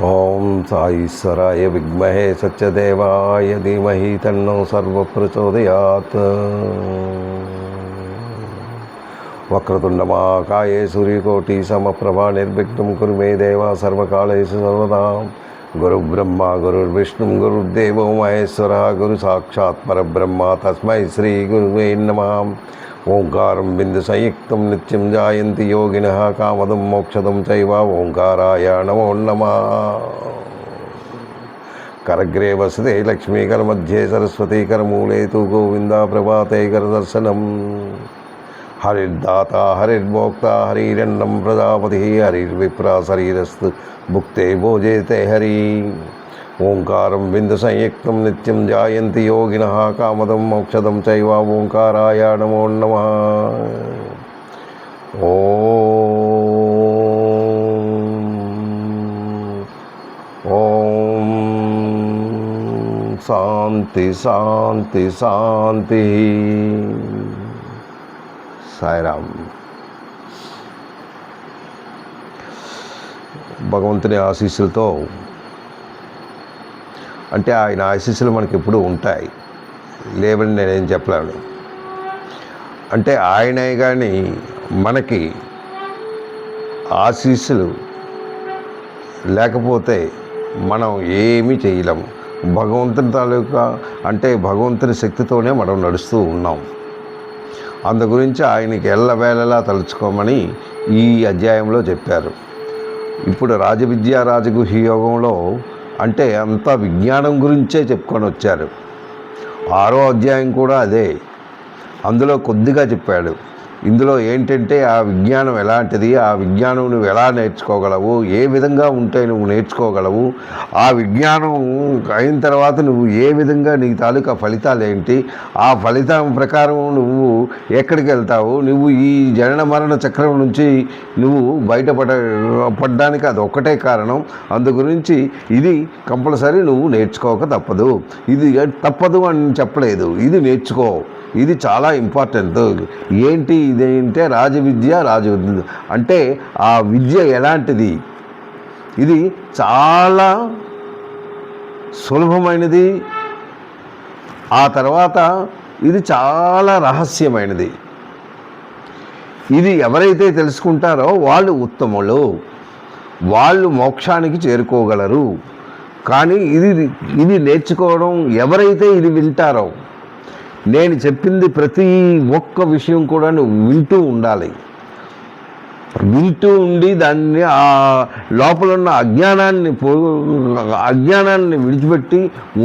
ఓం సాయీశ్వరాయ విద్మహే సత్యదేవాయ ధీమహి తన్నో సర్వప్రచోదయాత్. వక్రతుండమహాకాయే సూర్యకోటి సమప్రభా నిర్విఘ్నం కురు మే దేవ సర్వకాళేషు సర్వదా. గురుబ్రహ్మ గురుర్విష్ణు గురుర్దేవో మహేశ్వర గురు సాక్షాత్ పరబ్రహ్మ తస్మై శ్రీ గురువే నమః. ఓంకారం బిందు సంయుక్తం నిత్యం జాయంతి యోగినః కామదం మోక్షదం చైవ ఓంకారాయ నమో నమః. కరగ్రే వసతే లక్ష్మీకరమధ్యే సరస్వతీ కరమూలే తు గోవింద ప్రభాతే కరదర్శనం. హరిర్దాత హరిర్భోక్త హరిరన్నం ప్రజాపతి హరిర్విప్రా శరీరస్తు భుక్తే భోజేతే హరి. ఓంకారం బిందు సంయుక్తం నిత్యం జాయంతి యోగినః కామదం మోక్షదం చైవ ఓంకారాయ నమో నమః. ఓం శాంతి శాంతి శాంతి. సాయిరామ్. భగవంతుని ఆశీస్సులతో, అంటే ఆయన ఆశీస్సులు మనకి ఎప్పుడూ ఉంటాయి, లేవని నేనేం చెప్పలేను. అంటే ఆయనే కానీ మనకి ఆశీస్సులు లేకపోతే మనం ఏమీ చేయలేము. భగవంతుని తాలూకా అంటే భగవంతుని శక్తితోనే మనం నడుస్తూ ఉన్నాం. అందు గురించి ఆయనకి ఎల్లవేళలా తలుచుకోమని ఈ అధ్యాయంలో చెప్పారు. ఇప్పుడు రాజవిద్యా రాజగుహ్య యోగంలో అంటే అంతా విజ్ఞానం గురించే చెప్పుకొని వచ్చారు. 6వ అధ్యాయం కూడా అదే. అందులో కొద్దిగా చెప్పాడు. ఇందులో ఏంటంటే ఆ విజ్ఞానం ఎలాంటిది, ఆ విజ్ఞానం నువ్వు ఎలా నేర్చుకోగలవు, ఏ విధంగా ఉంటే నువ్వు నేర్చుకోగలవు, ఆ విజ్ఞానం అయిన తర్వాత నువ్వు ఏ విధంగా నీ తాలూకా ఫలితాలు ఏంటి, ఆ ఫలితం ప్రకారం నువ్వు ఎక్కడికి వెళ్తావు, నువ్వు ఈ జనన మరణ చక్రం నుంచి నువ్వు బయటపడడానికి అది ఒక్కటే కారణం. అందు గురించి ఇది కంపల్సరీ నువ్వు నేర్చుకోక తప్పదు. ఇది తప్పదు అని చెప్పలేదు, ఇది నేర్చుకో, ఇది చాలా ఇంపార్టెంట్. ఏంటి ఇదేంటే రాజవిద్య అంటే ఆ విద్య ఎలాంటిది, ఇది చాలా సులభమైనది, ఆ తర్వాత ఇది చాలా రహస్యమైనది. ఇది ఎవరైతే తెలుసుకుంటారో వాళ్ళు ఉత్తములు, వాళ్ళు మోక్షానికి చేరుకోగలరు. కానీ ఇది నేర్చుకోవడం ఎవరైతే ఇది వింటారో, నేను చెప్పింది ప్రతి ఒక్క విషయం కూడా నువ్వు వింటూ ఉండాలి. వింటూ ఉండి దాన్ని ఆ లోపల ఉన్న అజ్ఞానాన్ని విడిచిపెట్టి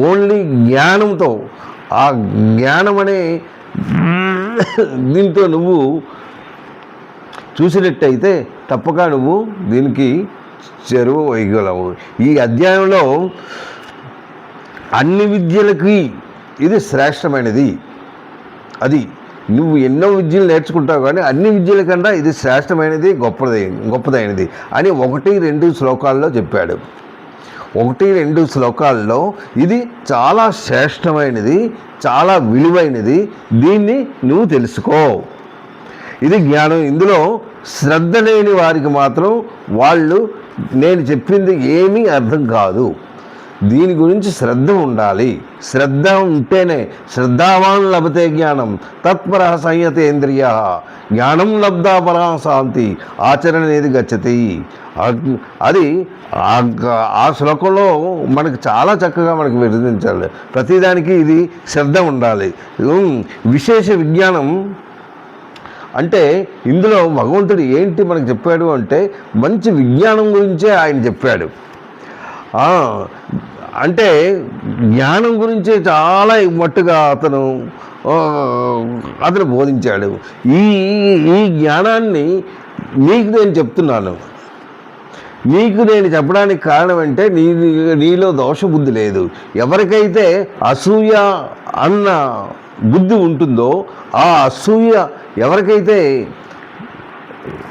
ఓన్లీ జ్ఞానంతో, ఆ జ్ఞానం అనే దీంతో నువ్వు చూసినట్టయితే తప్పక నువ్వు దీనికి చెరువు వేయగలవు. ఈ అధ్యాయంలో అన్ని విద్యలకి ఇది శ్రేష్టమైనది. అది నువ్వు ఎన్నో విద్యలు నేర్చుకుంటావు, కానీ అన్ని విద్యల కన్నా ఇది శ్రేష్టమైనది, గొప్పదైనది అని 1-2 శ్లోకాల్లో చెప్పాడు. 1-2 శ్లోకాల్లో ఇది చాలా శ్రేష్టమైనది, చాలా విలువైనది, దీన్ని నువ్వు తెలుసుకో. ఇది జ్ఞానం. ఇందులో శ్రద్ధ లేని వారికి మాత్రం వాళ్ళు నేను చెప్పింది ఏమీ అర్థం కాదు. దీని గురించి శ్రద్ధ ఉండాలి. శ్రద్ధ ఉంటేనే శ్రద్ధావాన్ లభతే జ్ఞానం తత్పర సంయతేంద్రియ జ్ఞానం లబ్ధా పరా శాంతి ఆచరణేది గచ్చతి. అది ఆ శ్లోకంలో మనకు చాలా చక్కగా మనకు వివరించాలి. ప్రతిదానికి ఇది శ్రద్ధ ఉండాలి. విశేష విజ్ఞానం అంటే ఇందులో భగవంతుడు ఏంటి మనకు చెప్పాడు అంటే మంచి విజ్ఞానం గురించే ఆయన చెప్పాడు. అంటే జ్ఞానం గురించే చాలా మట్టుగా అతను బోధించాడు. ఈ జ్ఞానాన్ని నీకు నేను చెప్తున్నాను. నీకు నేను చెప్పడానికి కారణం అంటే నీలో దోషబుద్ధి లేదు. ఎవరికైతే అసూయ అన్న బుద్ధి ఉంటుందో, ఆ అసూయ ఎవరికైతే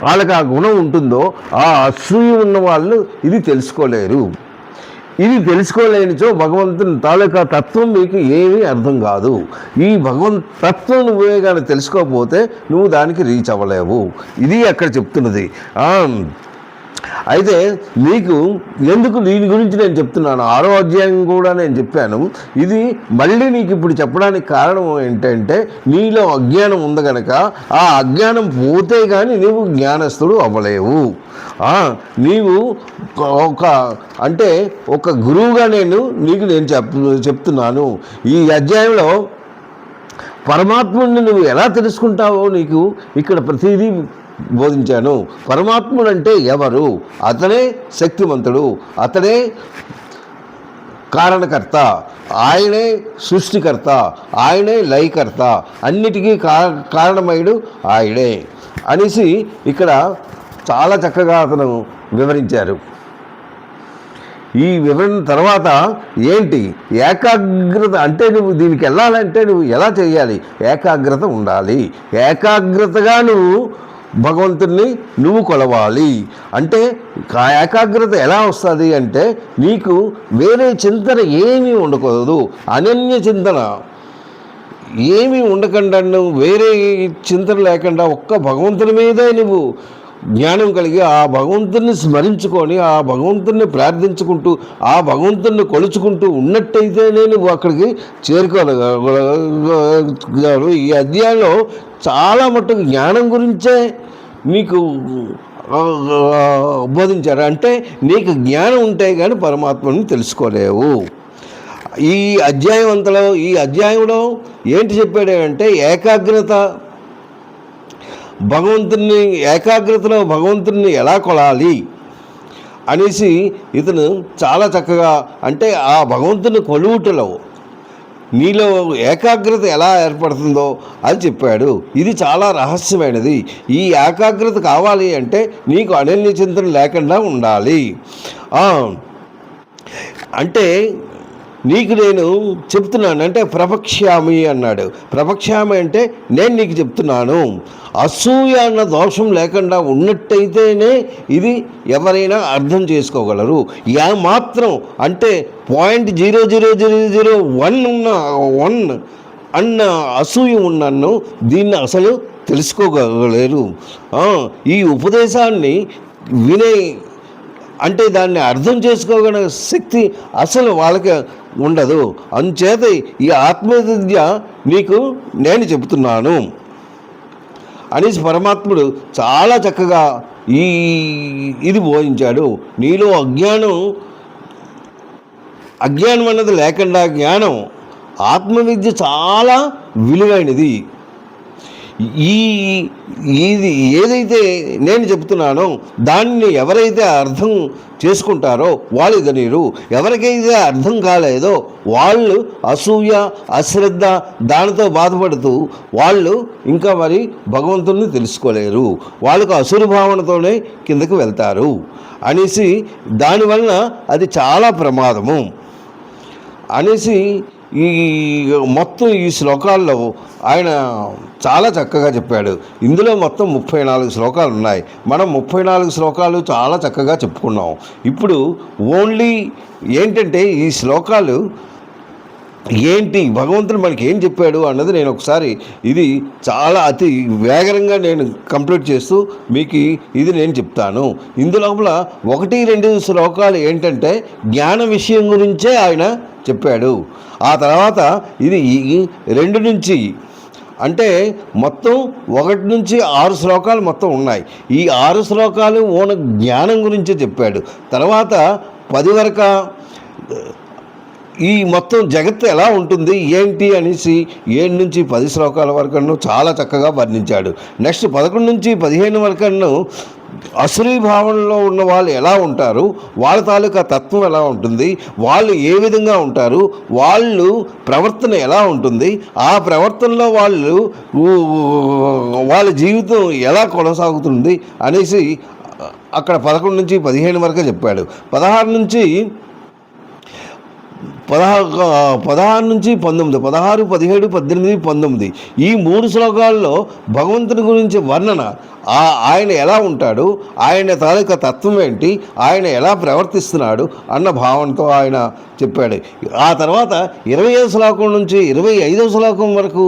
వాళ్ళకి ఆ గుణం ఉంటుందో, ఆ అసూయ ఉన్న వాళ్ళు ఇది తెలుసుకోలేరు. ఇది తెలుసుకోలేనిచో భగవంతుని తాలూకా తత్వం మీకు ఏమీ అర్థం కాదు. ఈ భగవంత్ తత్వం నువ్వే కానీ తెలుసుకోకపోతే నువ్వు దానికి రీచ్ అవ్వలేవు. ఇది అక్కడ చెప్తున్నది. అయితే నీకు ఎందుకు దీని గురించి నేను చెప్తున్నాను, 6వ అధ్యాయం కూడా నేను చెప్పాను. ఇది మళ్ళీ నీకు ఇప్పుడు చెప్పడానికి కారణం ఏంటంటే నీలో అజ్ఞానం ఉంది కనుక ఆ అజ్ఞానం పోతే కానీ నీవు జ్ఞానస్తుడు అవ్వలేవు. నీవు ఒక గురువుగా నేను చెప్తున్నాను. ఈ అధ్యాయంలో పరమాత్ముడిని నువ్వు ఎలా తెలుసుకుంటావో నీకు ఇక్కడ ప్రతిదీ బోధించాను. పరమాత్ముడు అంటే ఎవరు? అతనే శక్తివంతుడు, అతనే కారణకర్త, ఆయనే సృష్టికర్త, ఆయనే లయకర్త, అన్నిటికీ కారణమయుడు ఆయనే అనేసి ఇక్కడ చాలా చక్కగా అతను వివరించారు. ఈ వివరణ తర్వాత ఏంటి ఏకాగ్రత అంటే, నువ్వు దీనికి వెళ్ళాలంటే నువ్వు ఎలా చేయాలి? ఏకాగ్రత ఉండాలి. ఏకాగ్రతగా నువ్వు భగవంతుడిని నువ్వు కొలవాలి. అంటే ఏకాగ్రత ఎలా వస్తుంది అంటే నీకు వేరే చింతన ఏమీ ఉండకూడదు. అనన్య చింతన ఏమీ ఉండకుండా, నువ్వు వేరే చింతన లేకుండా ఒక్క భగవంతుని మీదే నువ్వు జ్ఞానం కలిగి ఆ భగవంతుని స్మరించుకొని ఆ భగవంతుని ప్రార్థించుకుంటూ ఆ భగవంతుని కొలుచుకుంటూ ఉన్నట్టయితేనే నువ్వు అక్కడికి చేరుకోగలవు. ఈ అధ్యాయంలో చాలా మట్టుకు జ్ఞానం గురించే నీకు బోధించారు. అంటే నీకు జ్ఞానం ఉంటే కానీ పరమాత్మని తెలుసుకోలేవు. ఈ అధ్యాయంలో ఏంటి చెప్పాడు అంటే ఏకాగ్రతలో భగవంతుని ఎలా కొలాలి అనేసి ఇతను చాలా చక్కగా, అంటే ఆ భగవంతుని కొలువుటలో నీలో ఏకాగ్రత ఎలా ఏర్పడుతుందో అది చెప్పాడు. ఇది చాలా రహస్యమైనది. ఈ ఏకాగ్రత కావాలి అంటే నీకు అనన్య చింతన లేకుండా ఉండాలి. అంటే నీకు నేను చెప్తున్నాను అంటే ప్రపక్ష్యామి అన్నాడు. ప్రపక్ష్యామి అంటే నేను నీకు చెప్తున్నాను. అసూయ అన్న దోషం లేకుండా ఉన్నట్టయితేనే ఇది ఎవరైనా అర్థం చేసుకోగలరు. మాత్రం అంటే 0.00001 అన్న అసూయ ఉన్నన్ను దీన్ని అసలు తెలుసుకోగలరు. ఈ ఉపదేశాన్ని వినే అంటే దాన్ని అర్థం చేసుకోగల శక్తి అసలు వాళ్ళకి ఉండదు. అందుచేత ఈ ఆత్మవిద్య నీకు నేను చెబుతున్నాను అనేసి పరమాత్ముడు చాలా చక్కగా ఇది బోధించాడు. నీలో అజ్ఞానం అన్నది లేకుండా జ్ఞానం, ఆత్మవిద్య చాలా విలువైనది. ఇది ఏదైతే నేను చెప్తున్నానో దాన్ని ఎవరైతే అర్థం చేసుకుంటారో వాళ్ళు ధన్యులు. ఎవరికైతే అర్థం కాలేదో వాళ్ళు అసూయ అశ్రద్ధ దానితో బాధపడుతూ వాళ్ళు ఇంకా మరి భగవంతుని తెలుసుకోలేరు. వాళ్ళకు అసురు భావనతోనే కిందకు వెళ్తారు అనేసి దానివలన అది చాలా ప్రమాదము అనేసి మొత్తం ఈ శ్లోకాల్లో ఆయన చాలా చక్కగా చెప్పాడు. ఇందులో మొత్తం 34 శ్లోకాలు ఉన్నాయి. మనం 34 శ్లోకాలు చాలా చక్కగా చెప్పుకున్నాం. ఇప్పుడు ఓన్లీ ఏంటంటే ఈ శ్లోకాలు ఏంటి, భగవంతుడు మనకి ఏం చెప్పాడు అన్నది నేను ఒకసారి ఇది చాలా అతి వేగంగా నేను కంప్లీట్ చేస్తూ మీకు ఇది నేను చెప్తాను. ఇందులోపల 1-2 శ్లోకాలు ఏంటంటే జ్ఞాన విషయం గురించే ఆయన చెప్పాడు. ఆ తర్వాత ఇది 2 నుంచి అంటే మొత్తం 1 నుంచి 6 శ్లోకాలు మొత్తం ఉన్నాయి. ఈ 6 శ్లోకాలు ఓన జ్ఞానం గురించే చెప్పాడు. తర్వాత 10 వరకు ఈ మొత్తం జగత్తు ఎలా ఉంటుంది ఏంటి అనేసి 7 నుంచి 10 శ్లోకాల వరకు చాలా చక్కగా వర్ణించాడు. నెక్స్ట్ 11 నుంచి 15 వరకు అసురీ భావనలో ఉన్న వాళ్ళు ఎలా ఉంటారు, వాళ్ళ తాలూకా తత్వం ఎలా ఉంటుంది, వాళ్ళు ఏ విధంగా ఉంటారు, వాళ్ళు ప్రవర్తన ఎలా ఉంటుంది, ఆ ప్రవర్తనలో వాళ్ళ జీవితం ఎలా కొనసాగుతుంది అనేసి అక్కడ 11 నుంచి 15 వరకు చెప్పాడు. 16 నుంచి 16 నుంచి 19, 16, 17, 18, 19 ఈ 3 శ్లోకాల్లో భగవంతుని గురించి వర్ణన, ఆయన ఎలా ఉంటాడు, ఆయన తాలూకా తత్వం ఏంటి, ఆయన ఎలా ప్రవర్తిస్తున్నాడు అన్న భావనతో ఆయన చెప్పాడు. ఆ తర్వాత 25వ శ్లోకం నుంచి 25వ శ్లోకం వరకు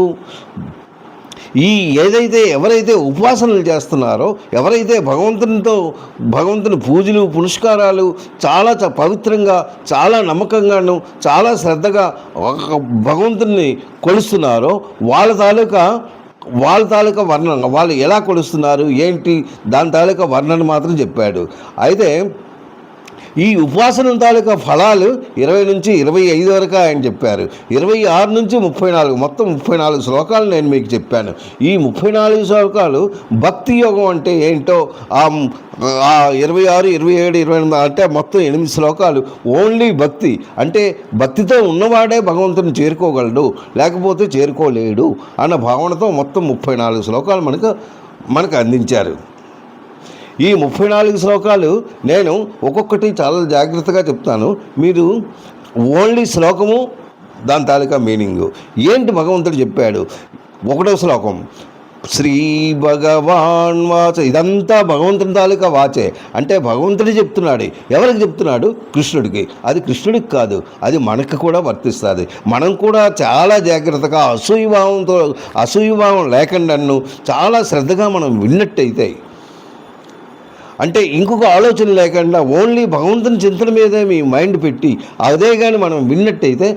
ఎవరైతే ఉపాసనలు చేస్తున్నారో, ఎవరైతే భగవంతుని పూజలు పునస్కారాలు చాలా పవిత్రంగా, చాలా నమ్మకంగాను, చాలా శ్రద్ధగా భగవంతుని కొలుస్తున్నారో వాళ్ళ తాలూకా వర్ణన, వాళ్ళు ఎలా కొలుస్తున్నారు ఏంటి దాని తాలూకా వర్ణన మాత్రం చెప్పాడు. అయితే ఈ ఉపాసన తాలూకా ఫలాలు 20 నుంచి 25 వరకు ఆయన చెప్పారు. 26 నుంచి 34, మొత్తం 34 శ్లోకాలు నేను మీకు చెప్పాను. ఈ 34 శ్లోకాలు భక్తి యోగం అంటే ఏంటో, ఆ 26, 27, 28 అంటే మొత్తం 8 శ్లోకాలు ఓన్లీ భక్తి. అంటే భక్తితో ఉన్నవాడే భగవంతుని చేరుకోగలడు, లేకపోతే చేరుకోలేడు అన్న భావనతో మొత్తం 34 శ్లోకాలు మనకు అందించారు. ఈ 34 శ్లోకాలు నేను ఒక్కొక్కటి చాలా జాగ్రత్తగా చెప్తాను. మీరు ఓన్లీ శ్లోకము దాని తాలూకా మీనింగు ఏంటి భగవంతుడు చెప్పాడు. 1వ శ్లోకం శ్రీ భగవాన్ వాచ, ఇదంతా భగవంతుని తాలూకా వాచే. అంటే భగవంతుడు చెప్తున్నాడు. ఎవరికి చెప్తున్నాడు? కృష్ణుడికి. అది కృష్ణుడికి కాదు, అది మనకు కూడా వర్తిస్తుంది. మనం కూడా చాలా జాగ్రత్తగా అసూయభావం లేకుండా చాలా శ్రద్ధగా మనం విన్నట్టయితే, అంటే ఇంకొక ఆలోచన లేకుండా ఓన్లీ భగవంతుని చింతన మీదే మీ మైండ్ పెట్టి అదే కానీ మనం విన్నట్టయితే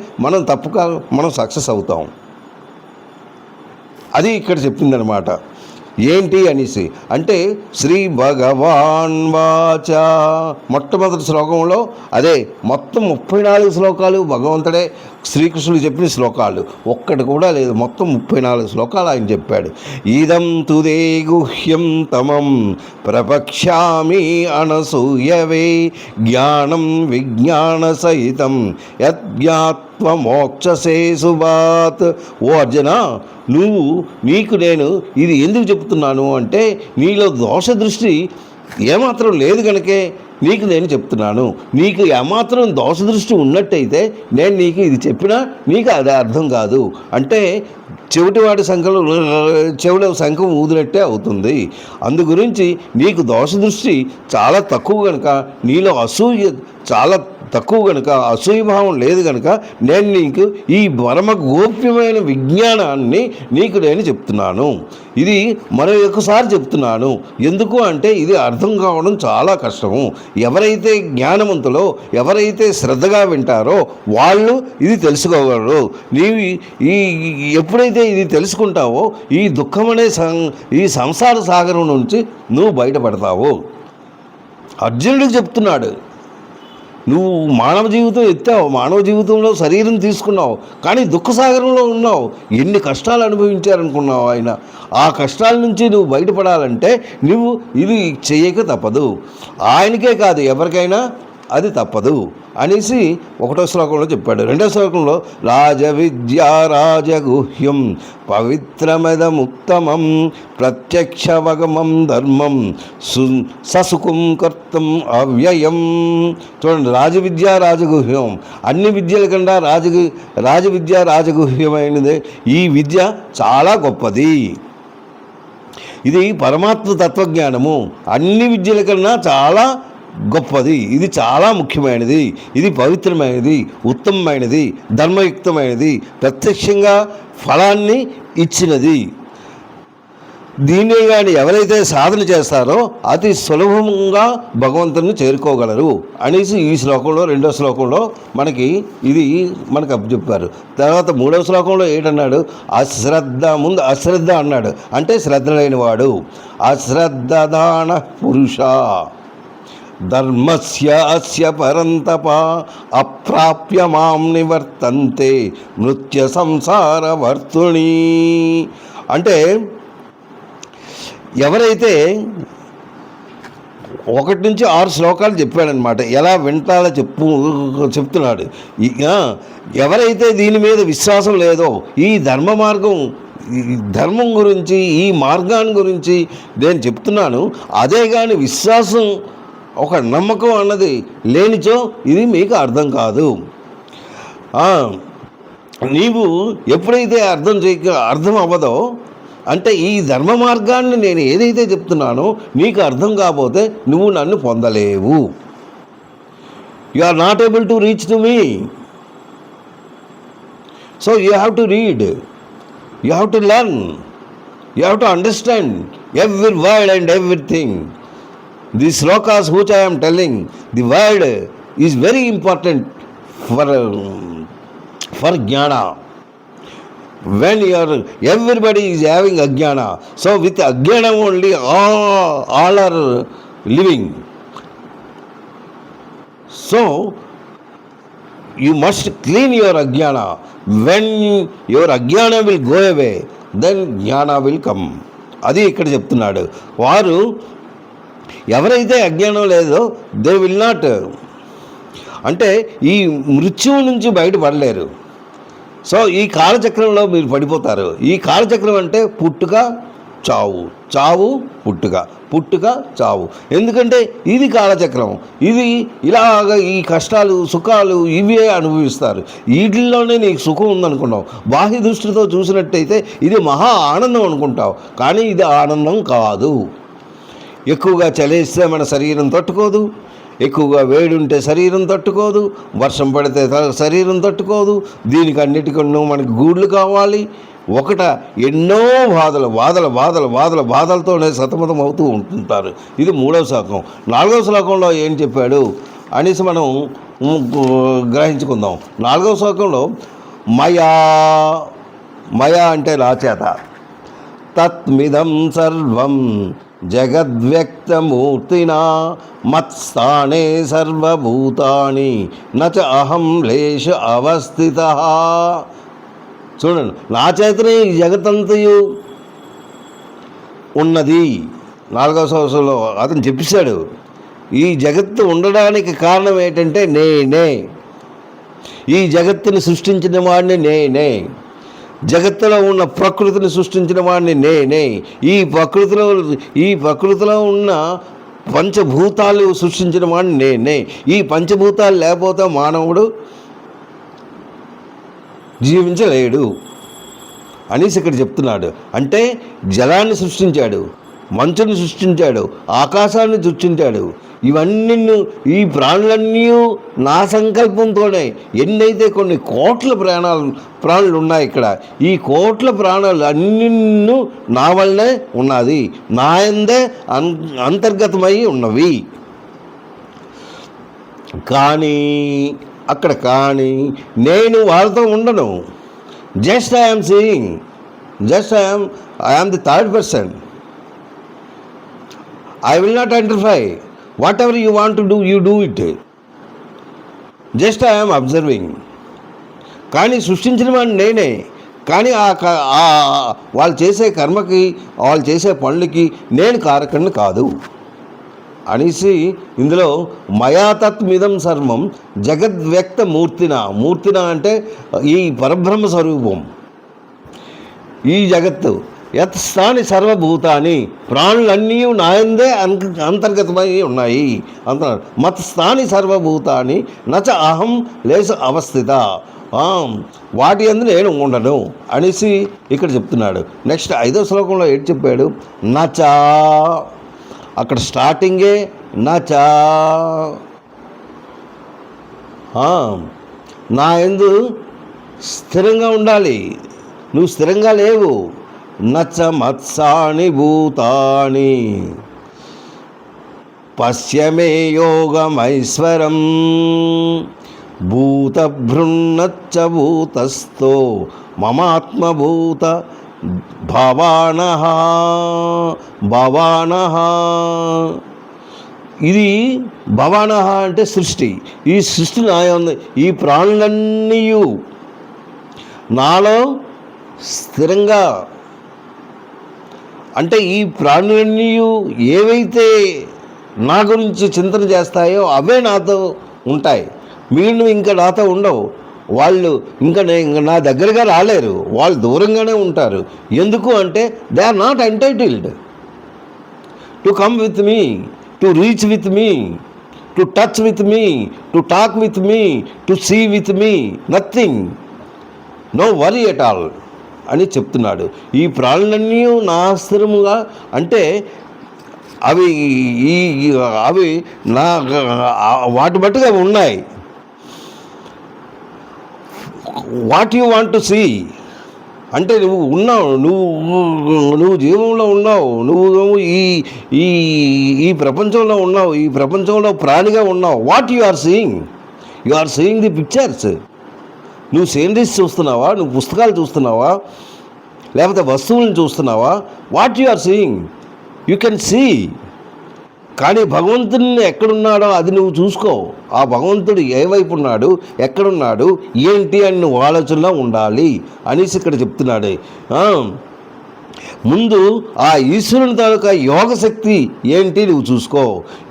మనం సక్సెస్ అవుతాం. అది ఇక్కడ చెప్పిందనమాట. ఏంటి అనేసి అంటే శ్రీ భగవాన్ వాచ మొట్టమొదటి శ్లోకంలో అదే మొత్తం 34 శ్లోకాలు భగవంతుడే శ్రీకృష్ణుడు చెప్పిన శ్లోకాలు, ఒక్కటి కూడా లేదు. మొత్తం 34 శ్లోకాలు ఆయన చెప్పాడు. ఇదం తుదే గుహ్యం తమం ప్రపక్ష్యామి అనసూయవే జ్ఞానం విజ్ఞాన సహితం యజ్ఞాత్వమోక్షసే సుభాత్. ఓ అర్జున, నీకు నేను ఇది ఎందుకు చెప్తున్నాను అంటే, నీలో దోష దృష్టి ఏమాత్రం లేదు కనుకే నీకు నేను చెప్తున్నాను. నీకు ఏమాత్రం దోష దృష్టి ఉన్నట్టయితే నేను నీకు ఇది చెప్పినా నీకు అది అర్థం కాదు. అంటే చెవిటివాడి చెవిలో శంఖం ఊదినట్టే అవుతుంది. అందు గురించి నీకు దోష దృష్టి చాలా తక్కువ కనుక, నీలో అసూయ చాలా తక్కువ కనుక, అసూయభావం లేదు కనుక నేను నీకు ఈ పరమ గోప్యమైన విజ్ఞానాన్ని నీకు నేను చెప్తున్నాను. ఇది మరొకసారి చెప్తున్నాను. ఎందుకు అంటే ఇది అర్థం కావడం చాలా కష్టము. ఎవరైతే జ్ఞానవంతులో, ఎవరైతే శ్రద్ధగా వింటారో వాళ్ళు ఇది తెలుసుకోగలరు. నీవు ఎప్పుడైతే ఇది తెలుసుకుంటావో ఈ దుఃఖమనే ఈ సంసార సాగరం నుంచి నువ్వు బయటపడతావు. అర్జునుడికి చెప్తున్నాడు, నువ్వు మానవ జీవితం ఎత్తావు, మానవ జీవితంలో శరీరం తీసుకున్నావు, కానీ దుఃఖసాగరంలో ఉన్నావు. ఎన్ని కష్టాలు అనుభవించారనుకున్నావు ఆయన. ఆ కష్టాల నుంచి నువ్వు బయటపడాలంటే నువ్వు ఇది చేయక తప్పదు. ఆయనకే కాదు ఎవరికైనా అది తప్పదు అనేసి 1వ శ్లోకంలో చెప్పాడు. 2వ శ్లోకంలో రాజవిద్యా రాజగుహ్యం పవిత్రమదముత్తమం ప్రత్యక్షవగమం ధర్మం ససుఖం కర్తం అవ్యయం. చూడండి, రాజవిద్యా రాజగుహ్యం, అన్ని విద్యల కన్నా రాజవిద్య రాజగుహ్యమైనది. ఈ విద్య చాలా గొప్పది. ఇది పరమాత్మ తత్వజ్ఞానము, అన్ని విద్యల కన్నా చాలా గొప్పది. ఇది చాలా ముఖ్యమైనది, ఇది పవిత్రమైనది, ఉత్తమమైనది, ధర్మయుక్తమైనది, ప్రత్యక్షంగా ఫలాన్ని ఇచ్చినది. దీన్నే కానీ ఎవరైతే సాధన చేస్తారో అతి సులభంగా భగవంతుని చేరుకోగలరు అనేసి ఈ శ్లోకంలో 2వ శ్లోకంలో మనకు అప్పచెప్పారు. తర్వాత 3వ శ్లోకంలో ఏంటన్నాడు? ముందు అశ్రద్ధ అన్నాడు. అంటే శ్రద్ధ లేనివాడు. అశ్రద్ధదాన పురుష ధర్మస్య అస్య పరంతప అప్రాప్య మాం నివర్తంతే మృత్య సంసార వర్తుణి. అంటే ఎవరైతే 1 నుంచి 6 శ్లోకాలు చెప్పాడనమాట. ఎలా వింటాలో చెప్తున్నాడు. ఎవరైతే దీని మీద విశ్వాసం లేదో, ఈ ధర్మం గురించి, ఈ మార్గాన్ని గురించి నేను చెప్తున్నాను, అదే కానీ విశ్వాసం, ఒక నమ్మకం అన్నది లేనిచో ఇది మీకు అర్థం కాదు. నీవు ఎప్పుడైతే అర్థం అవ్వదో, అంటే ఈ ధర్మ మార్గాన్ని నేను ఏదైతే చెప్తున్నానో నీకు అర్థం కాకపోతే నువ్వు నన్ను పొందలేవు. You are not able to reach to me. So you have to read, you have to learn, you have to understand every word and everything. These slokas which I am telling, the word is very important for jnana. When everybody is having ajnana, so with ajnana only all are living. So you must clean your ajnana. When your ajnana will go away, then jnana will come. అది ఇక్కడ చెప్తున్నాడు. వారు ఎవరైతే అజ్ఞానం లేదో they will not, అంటే ఈ మృత్యువు నుంచి బయటపడలేరు. సో ఈ కాలచక్రంలో మీరు పడిపోతారు. ఈ కాలచక్రం అంటే పుట్టుక చావు, చావు పుట్టుక, పుట్టుక చావు. ఎందుకంటే ఇది కాలచక్రం. ఇది ఇలాగ ఈ కష్టాలు సుఖాలు ఇవే అనుభవిస్తారు. వీటిల్లోనే నీకు సుఖం ఉందనుకున్నావు. బాహ్య దృష్టితో చూసినట్టయితే ఇది మహా ఆనందం అనుకుంటావు, కానీ ఇది ఆనందం కాదు. ఎక్కువగా చలేస్తే మన శరీరం తట్టుకోదు, ఎక్కువగా వేడి ఉంటే శరీరం తట్టుకోదు, వర్షం పడితే శరీరం తట్టుకోదు. దీనికి అన్నిటికన్నా మనకి గూళ్ళు కావాలి. ఒకట ఎన్నో బాధలతోనే సతమతం అవుతూ ఉంటుంటారు. ఇది 3వ శ్లోకం. 4వ శ్లోకంలో ఏం చెప్పాడు అనేసి మనం గ్రహించుకుందాం. 4వ శ్లోకంలో మయా అంటే నా చేత, తత్మిదం సర్వం జగద్వ్యక్తమూర్తినా మత్స్థానే సర్వభూతాని నచ అహం లేశ అవస్థితః. చూడండి, నా చేతనే ఈ జగత్తంతయు ఉన్నది. 4వ సంవత్సరంలో అతను చెప్పేశాడు. ఈ జగత్తు ఉండడానికి కారణం ఏంటంటే నేనే. ఈ జగత్తుని సృష్టించిన వాడిని నేనే. జగత్తులో ఉన్న ప్రకృతిని సృష్టించిన వాడిని నేనే. ఈ ప్రకృతిలో ఉన్న పంచభూతాలు సృష్టించిన వాడిని నేనే. ఈ పంచభూతాలు లేకపోతే మానవుడు జీవించలేడు అనేసి ఇక్కడ చెప్తున్నాడు. అంటే జలాన్ని సృష్టించాడు, మంచుని సృష్టించాడు, ఆకాశాన్ని సృష్టించాడు. ఇవన్నీ ఈ ప్రాణులన్నీ నా సంకల్పంతోనే. ఎన్నైతే కొన్ని కోట్ల ప్రాణులు ఉన్నాయి ఇక్కడ, ఈ కోట్ల ప్రాణులు అన్నీ నా వల్లనే ఉన్నది, నా యందే అంతర్గతమై ఉన్నవి. కానీ నేను వాళ్ళతో ఉండను. Just I'm seeing, I'm the third person. I will not interfere. Whatever you want to do, you do it. Just I am observing. కానీ సృష్టించిన వాడిని నేనే. కానీ వాళ్ళు చేసే కర్మకి, వాళ్ళు చేసే పనులకి నేను కారకుడిని కాదు అనేసి ఇందులో మయాతత్మిదం సర్వం జగద్వ్యక్త మూర్తిన అంటే ఈ పరబ్రహ్మ స్వరూపం. ఈ జగత్తు యత్స్థాని సర్వభూతాని, ప్రాణులన్నీ నాయందే అంతర్గతమై ఉన్నాయి అంటున్నాడు. మత్స్థాని సర్వభూతాని నచ అహం లేస అవస్థిత, వాటి యందు నేను ఉండను అనేసి ఇక్కడ చెప్తున్నాడు. నెక్స్ట్ 5వ శ్లోకంలో ఏంటి చెప్పాడు? నచా, అక్కడ స్టార్టింగే నచా, నా యందు స్థిరంగా ఉండాలి. నువ్వు స్థిరంగా లేవు. నచ మత్సాని భూతాని పశ్యమే యోగమైశ్వరం భూతభృన్నచ్చ భూతస్థో మమాత్మభూత భవానః. ఇది భవానః అంటే సృష్టి. ఈ సృష్టి ఈ ప్రాణులన్నీ నాలో స్థిరంగా, అంటే ఈ ప్రాణులన్నీ ఏవైతే నా గురించి చింతన చేస్తాయో అవే నాతో ఉంటాయి. మీరు ఇంకా నాతో ఉండవు. వాళ్ళు ఇంకా నా దగ్గరగా రాలేరు, వాళ్ళు దూరంగానే ఉంటారు. ఎందుకు అంటే they are not entitled to come with me, to reach with me. To touch with me, to talk with me, to see with me, nothing, no worry at all అని చెప్తున్నాడు. ఈ ప్రాణులన్నీ నా స్థిరముగా అంటే అవి అవి నా వాటి మట్టుగా ఉన్నాయి. What you want to see అంటే నువ్వు ఉన్నావు, నువ్వు జీవంలో ఉన్నావు, నువ్వు ఈ ప్రపంచంలో ఉన్నావు, ఈ ప్రపంచంలో ప్రాణిగా ఉన్నావు. What you are seeing? You are seeing the pictures. నువ్వు సీనరీస్ చూస్తున్నావా, నువ్వు పుస్తకాలు చూస్తున్నావా, లేకపోతే వస్తువులను చూస్తున్నావా? What you are seeing? You can see. కానీ భగవంతుని ఎక్కడున్నాడో అది నువ్వు చూసుకో. ఆ భగవంతుడు ఏ వైపు ఉన్నాడు, ఎక్కడున్నాడు, ఏంటి అని నువ్వు ఆలోచనలో ఉండాలి అనేసి ఇక్కడ చెప్తున్నాడు. ముందు ఆ ఈశ్వరుని తాలూకా యోగశక్తి ఏంటి నువ్వు చూసుకో.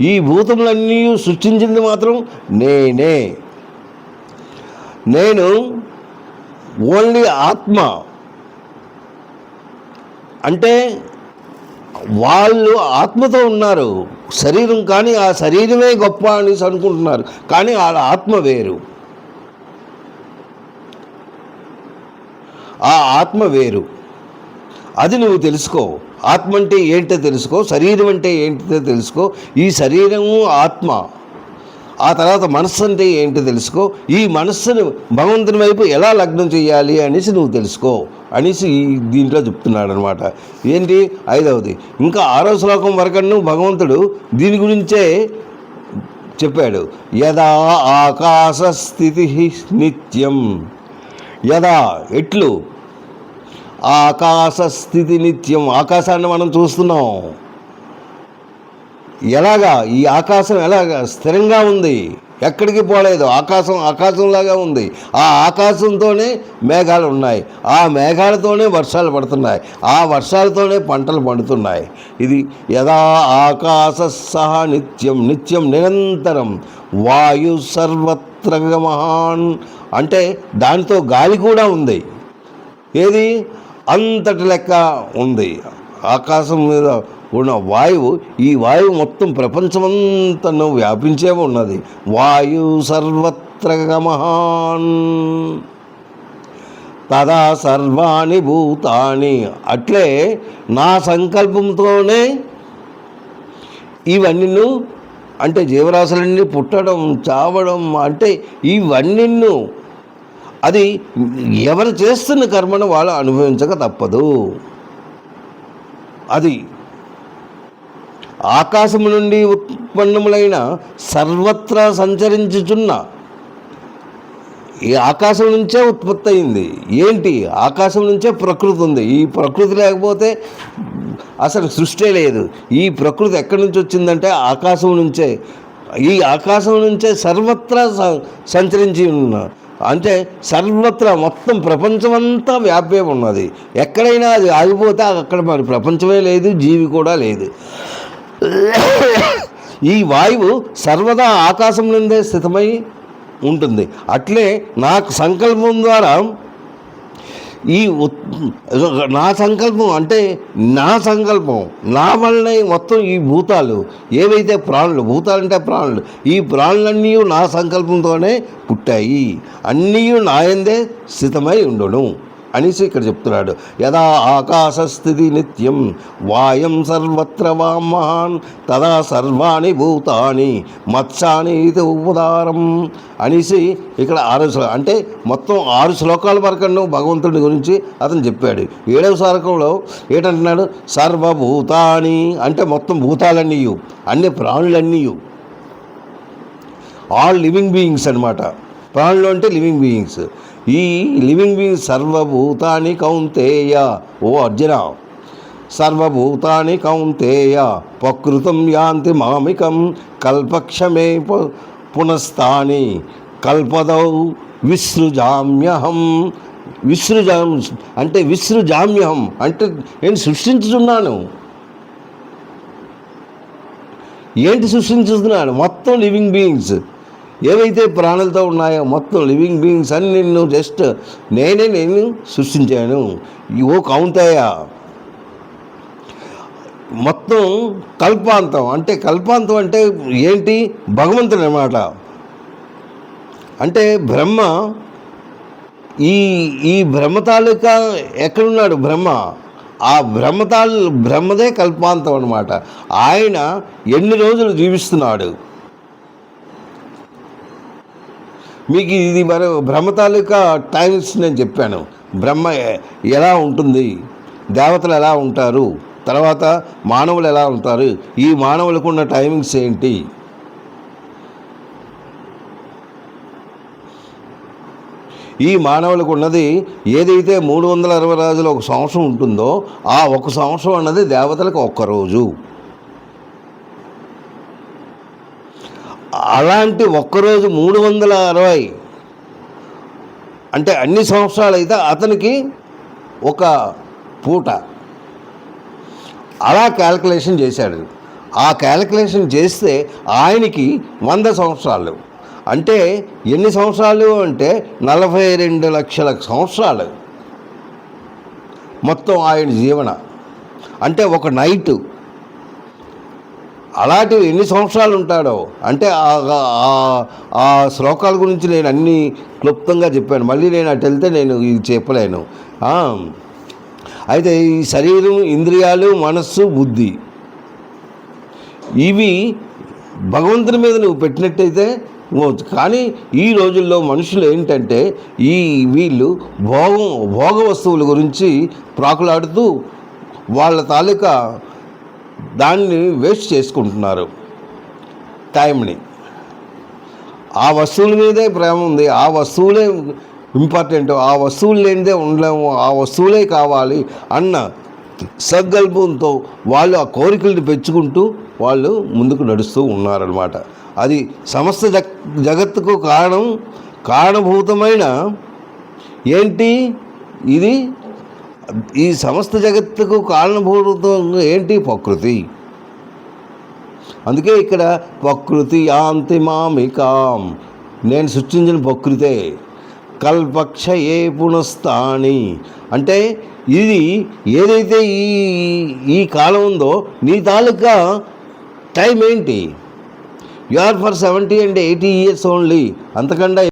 ఈ భూతములన్నీ సృష్టించింది మాత్రం నేనే. నేను ఓన్లీ ఆత్మ. అంటే వాళ్ళు ఆత్మతో ఉన్నారు, శరీరం కానీ ఆ శరీరమే గొప్ప అనేసి అనుకుంటున్నారు. కానీ వాళ్ళ ఆత్మ వేరు, ఆ ఆత్మ వేరు. అది నువ్వు తెలుసుకో. ఆత్మ అంటే ఏంటో తెలుసుకో, శరీరం అంటే ఏంటో తెలుసుకో. ఈ శరీరము ఆత్మ. ఆ తర్వాత మనస్సు అంటే ఏంటో తెలుసుకో. ఈ మనస్సును భగవంతుని వైపు ఎలా లగ్నం చేయాలి అనేసి నువ్వు తెలుసుకో అనేసి దీంట్లో చెప్తున్నాడు అనమాట. ఏంటి 5వది. ఇంకా 6వ శ్లోకం వరకు భగవంతుడు దీని గురించే చెప్పాడు. యదా ఆకాశ స్థితి నిత్యం. యదా ఎట్లు, ఆకాశ స్థితి నిత్యం. ఆకాశాన్ని మనం చూస్తున్నాం. ఎలాగా? ఈ ఆకాశం ఎలాగా స్థిరంగా ఉంది, ఎక్కడికి పోలేదు. ఆకాశంలాగా ఉంది. ఆ ఆకాశంతోనే మేఘాలు ఉన్నాయి, ఆ మేఘాలతోనే వర్షాలు పడుతున్నాయి, ఆ వర్షాలతోనే పంటలు పండుతున్నాయి. ఇది యదా ఆకాశ సహ నిత్యం, నిత్యం నిరంతరం. వాయు సర్వత్ర మహాన్ అంటే దానితో గాలి కూడా ఉంది. ఏది? అంతటి లెక్క ఉంది. ఆకాశం మీద ఉన్న వాయువు, ఈ వాయువు మొత్తం ప్రపంచమంతా వ్యాపించే ఉన్నది. వాయు సర్వత్ర మహాన్ తదా సర్వాణి భూతాని. అట్లే నా సంకల్పంతోనే ఇవన్నీ అంటే జీవరాశులన్నీ పుట్టడం, చావడం అంటే ఇవన్నీ అది ఎవరు చేస్తున్న కర్మను వాళ్ళు అనుభవించక తప్పదు. అది ఆకాశము నుండి ఉత్పన్నములైన సర్వత్రా సంచరించుచున్న ఈ ఆకాశం నుంచే ఉత్పత్తి అయింది. ఏంటి? ఆకాశం నుంచే ప్రకృతి ఉంది. ఈ ప్రకృతి లేకపోతే అసలు సృష్టి లేదు. ఈ ప్రకృతి ఎక్కడి నుంచి వచ్చిందంటే ఆకాశం నుంచే. ఈ ఆకాశం నుంచే సర్వత్రా సంచరించి ఉన్న అంటే సర్వత్రా మొత్తం ప్రపంచమంతా వ్యాపే ఉన్నది. ఎక్కడైనా అది ఆగిపోతే అక్కడ మరి ప్రపంచమే లేదు, జీవి కూడా లేదు. ఈ వాయువు సర్వదా ఆకాశం నుండే స్థితమై ఉంటుంది. అట్లే నాకు సంకల్పం ద్వారా నా సంకల్పం అంటే నా సంకల్పం నా వల్లనే మొత్తం ఈ భూతాలు ఏవైతే ప్రాణులు, భూతాలంటే ప్రాణులు, ఈ ప్రాణులన్నీ నా సంకల్పంతోనే పుట్టాయి, అన్నీ నాయందే స్థితమై ఉండును అనేసి ఇక్కడ చెప్తున్నాడు. యదా ఆకాశ స్థితి నిత్యం వాయం సర్వత్ర వామహాన్ తదా సర్వాణి భూతాని మత్స్యాని ఇది ఉదారం అనేసి ఇక్కడ 6 శ్లోకాలు అంటే మొత్తం 6 శ్లోకాల వరకు భగవంతుడి గురించి అతను చెప్పాడు. 7వ శ్లోకంలో ఏంటంటున్నాడు? సర్వభూతాని అంటే మొత్తం భూతాలన్నీ, అన్ని ప్రాణులన్నీ, ఆల్ లివింగ్ బీయింగ్స్ అనమాట. ప్రాణులు అంటే లివింగ్ బీయింగ్స్. ఈ లివింగ్ బీయింగ్స్ సర్వభూతాని కౌంతేయ. ఓ అర్జున, సర్వభూతాని కౌంతేయ ప్రకృతం యాంతి మామికం కల్పక్షమే పునస్తాని కల్పదౌ విసృజామ్యహం. విసృజామ్యహం అంటే నేను సృష్టించుతున్నాను. ఏంటి సృష్టించుతున్నాను? మొత్తం లివింగ్ బీయింగ్స్ ఏవైతే ప్రాణులతో ఉన్నాయో మొత్తం లివింగ్ బీయింగ్స్ అని నిన్ను జస్ట్ నేను సృష్టించాను. ఓ కౌంతేయ, మొత్తం కల్పాంతం. అంటే కల్పాంతం అంటే ఏంటి? భగవంతుడు అన్నమాట. అంటే బ్రహ్మ ఈ బ్రహ్మ తాలూకా ఎక్కడున్నాడు బ్రహ్మ? ఆ బ్రహ్మదే కల్పాంతం అన్నమాట. ఆయన ఎన్ని రోజులు జీవిస్తున్నాడు? మీకు ఇది మరి బ్రహ్మ తాలూకా టైమ్స్ నేను చెప్పాను. బ్రహ్మ ఎలా ఉంటుంది, దేవతలు ఎలా ఉంటారు, తర్వాత మానవులు ఎలా ఉంటారు, ఈ మానవులకు ఉన్న టైమింగ్స్ ఏంటి? ఈ మానవులకు ఉన్నది ఏదైతే 360 రోజులు ఒక సంవత్సరం ఉంటుందో ఆ ఒక సంవత్సరం అన్నది దేవతలకు ఒక్కరోజు. అలాంటి ఒక్కరోజు 360 అంటే అన్ని సంవత్సరాలు అయితే అతనికి ఒక పూట. అలా క్యాల్కులేషన్ చేశాడు. ఆ క్యాల్కులేషన్ చేస్తే ఆయనకి 100 సంవత్సరాలు. అంటే ఎన్ని సంవత్సరాలు అంటే 42 లక్షల సంవత్సరాలు మొత్తం ఆయన జీవన. అంటే ఒక నైటు అలాంటివి ఎన్ని సంవత్సరాలు ఉంటాడో అంటే ఆ శ్లోకాల గురించి నేను అన్నీ క్లుప్తంగా చెప్పాను. మళ్ళీ నేను అటు వెళ్తే నేను ఇది చెప్పలేను. అయితే ఈ శరీరం, ఇంద్రియాలు, మనస్సు, బుద్ధి ఇవి భగవంతుని మీద నువ్వు పెట్టినట్టయితే కానీ ఈ రోజుల్లో మనుషులు ఏంటంటే వీళ్ళు భోగ వస్తువుల గురించి ప్రాకులాడుతూ వాళ్ళ తాలూకా దాన్ని వేస్ట్ చేసుకుంటున్నారు టైంని. ఆ వస్తువుల మీదే ప్రేమ ఉంది, ఆ వస్తువులే ఇంపార్టెంట్, ఆ వస్తువులు లేనిదే ఉండలేము, ఆ వస్తువులే కావాలి అన్న సంకల్పంతో వాళ్ళు ఆ కోరికలను పెంచుకుంటూ వాళ్ళు ముందుకు నడుస్తూ ఉన్నారన్నమాట. అది సమస్త జగత్తుకు కారణభూతమైన ఏంటి ఇది? ఈ సమస్త జగత్తుకు కారణభూతం ఏంటి? ప్రకృతి. అందుకే ఇక్కడ ప్రకృతి యాంతి మామికాం, నేను సృష్టించిన ప్రకృతే. కల్పక్షయే పునస్తాని అంటే ఇది ఏదైతే ఈ కాలం ఉందో నీ తాలూకా టైం ఏంటి? You are for 70 and 80 years only, అంతకన్నా